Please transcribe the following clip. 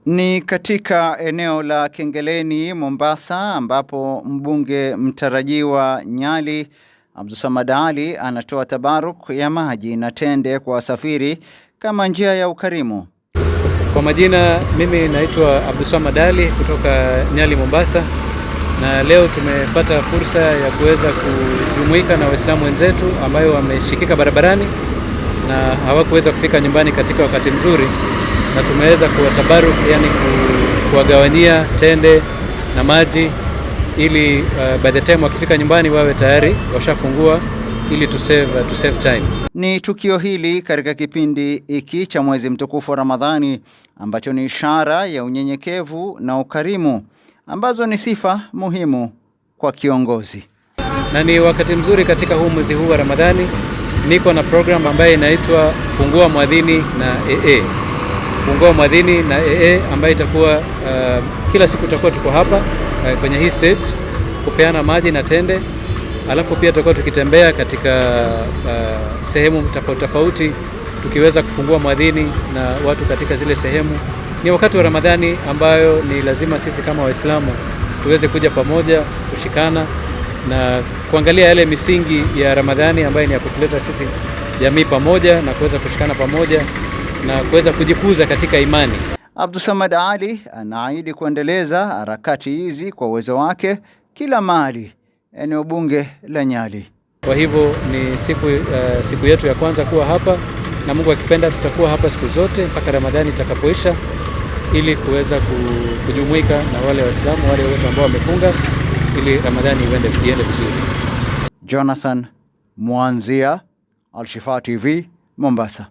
Ni katika eneo la Kengeleni, Mombasa, ambapo mbunge mtarajiwa Nyali Abdulswamad Ali anatoa tabaruk ya maji na tende kwa wasafiri kama njia ya ukarimu. Kwa majina, mimi naitwa Abdulswamad Ali kutoka Nyali, Mombasa, na leo tumepata fursa ya kuweza kujumuika na Waislamu wenzetu ambayo wameshikika barabarani na hawakuweza kufika nyumbani katika wakati mzuri, na tumeweza kuwatabaruk, yani kuwagawanyia tende na maji ili by the time wakifika nyumbani wawe tayari washafungua, ili to save time. Ni tukio hili katika kipindi hiki cha mwezi mtukufu wa Ramadhani ambacho ni ishara ya unyenyekevu na ukarimu, ambazo ni sifa muhimu kwa kiongozi. Na ni wakati mzuri katika huu mwezi huu wa Ramadhani. Niko na program ambayo inaitwa Fungua Mwadhini na AA. Fungua Mwadhini na AA ambayo itakuwa kila siku tutakuwa tuko hapa kwenye hii stage kupeana maji na tende. Alafu pia tutakuwa tukitembea katika sehemu tofauti tukiweza kufungua mwadhini na watu katika zile sehemu. Ni wakati wa Ramadhani ambayo ni lazima sisi kama Waislamu tuweze kuja pamoja, kushikana na kuangalia yale misingi ya Ramadhani ambayo ni ya kutuleta sisi jamii pamoja na kuweza kushikana pamoja na kuweza kujikuza katika imani. Abdulswamad Ali anaahidi kuendeleza harakati hizi kwa uwezo wake kila mahali eneo bunge la Nyali. Kwa hivyo ni siku yetu ya kwanza kuwa hapa, na Mungu akipenda tutakuwa hapa siku zote mpaka Ramadhani itakapoisha, ili kuweza kujumuika na wale Waislamu wale wote ambao wamefunga, ili Ramadhani iende vizuri. Jonathan Mwanzia, Al Shifaa TV, Mombasa.